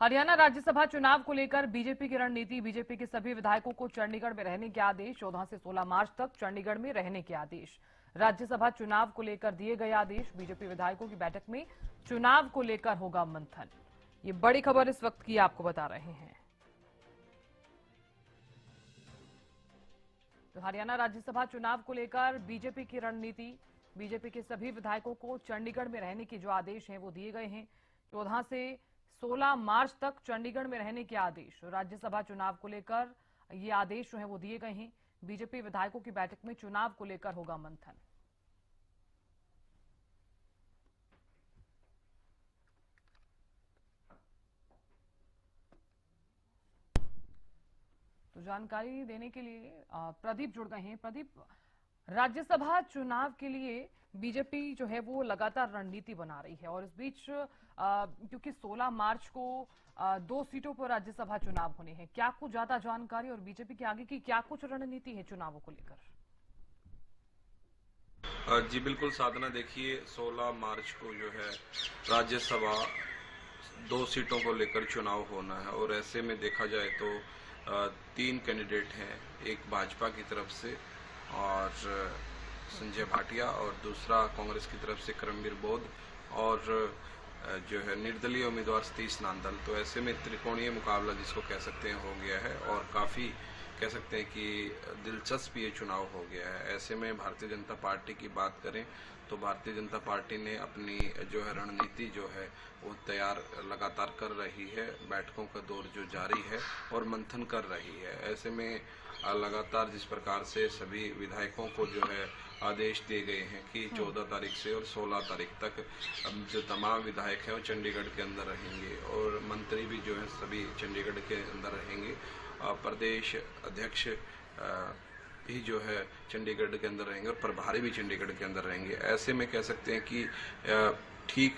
हरियाणा राज्यसभा चुनाव को लेकर बीजेपी की रणनीति। बीजेपी के सभी विधायकों को चंडीगढ़ में रहने के आदेश। 14 से 16 मार्च तक चंडीगढ़ में रहने के आदेश। राज्यसभा चुनाव को लेकर दिए गए आदेश। बीजेपी विधायकों की बैठक में चुनाव को लेकर होगा मंथन। ये बड़ी खबर इस वक्त की आपको बता रहे हैं। तो हरियाणा राज्यसभा चुनाव को लेकर बीजेपी की रणनीति। बीजेपी के सभी विधायकों को चंडीगढ़ में रहने के जो आदेश हैं वो दिए गए हैं। 14 से 16 मार्च तक चंडीगढ़ में रहने के आदेश। राज्यसभा चुनाव को लेकर ये आदेश जो है वो दिए गए हैं। बीजेपी विधायकों की बैठक में चुनाव को लेकर होगा मंथन। तो जानकारी देने के लिए प्रदीप जुड़ गए हैं। प्रदीप, राज्यसभा चुनाव के लिए बीजेपी जो है वो लगातार रणनीति बना रही है और इस बीच क्योंकि 16 मार्च को 2 सीटों पर राज्यसभा चुनाव होने हैं, क्या कुछ ज्यादा जानकारी और बीजेपी की आगे की क्या कुछ रणनीति है चुनावों को लेकर? जी बिल्कुल साधना, देखिए 16 मार्च को जो है राज्यसभा 2 सीटों को लेकर चुनाव होना है और ऐसे में देखा जाए तो 3 कैंडिडेट हैं, एक भाजपा की तरफ से और संजय भाटिया और दूसरा कांग्रेस की तरफ से करमवीर बोध और जो है निर्दलीय उम्मीदवार सतीश नांदल। तो ऐसे में त्रिकोणीय मुकाबला जिसको कह सकते हैं हो गया है और काफ़ी कह सकते हैं कि दिलचस्प ये चुनाव हो गया है। ऐसे में भारतीय जनता पार्टी की बात करें तो भारतीय जनता पार्टी ने अपनी जो है रणनीति जो है वो तैयार लगातार कर रही है। बैठकों का दौर जो जारी है और मंथन कर रही है। ऐसे में लगातार जिस प्रकार से सभी विधायकों को जो है आदेश दिए गए हैं कि 14 तारीख से और 16 तारीख तक जो तमाम विधायक हैं वो चंडीगढ़ के अंदर रहेंगे और मंत्री भी जो है सभी चंडीगढ़ के अंदर रहेंगे। प्रदेश अध्यक्ष भी जो है चंडीगढ़ के अंदर रहेंगे और प्रभारी भी चंडीगढ़ के अंदर रहेंगे। ऐसे में कह सकते हैं कि ठीक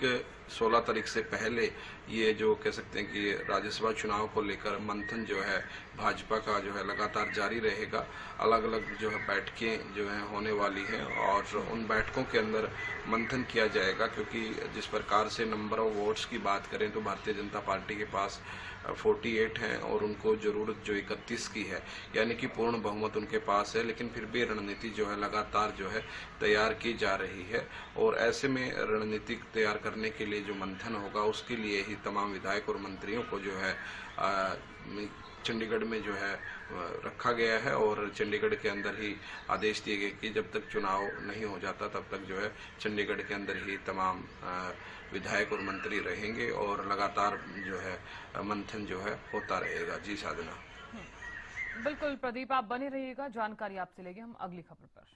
16 तारीख से पहले ये जो कह सकते हैं कि राज्यसभा चुनाव को लेकर मंथन जो है भाजपा का जो है लगातार जारी रहेगा। अलग अलग जो है बैठकें जो है होने वाली हैं और उन बैठकों के अंदर मंथन किया जाएगा, क्योंकि जिस प्रकार से नंबर ऑफ वोट्स की बात करें तो भारतीय जनता पार्टी के पास 48 हैं और उनको जरूरत जो 31 की है, यानी कि पूर्ण बहुमत उनके पास है। लेकिन फिर भी रणनीति जो है लगातार जो है तैयार की जा रही है और ऐसे में रणनीति तैयार करने के लिए जो मंथन होगा उसके लिए ही तमाम विधायक और मंत्रियों को जो है चंडीगढ़ में जो है रखा गया है और चंडीगढ़ के अंदर ही आदेश दिए गए कि जब तक चुनाव नहीं हो जाता तब तक जो है चंडीगढ़ के अंदर ही तमाम विधायक और मंत्री रहेंगे और लगातार जो है मंथन जो है होता रहेगा। जी साधना। बिल्कुल प्रदीप, आप बने रहिएगा, जानकारी आपसे लेंगे हम अगली खबर पर।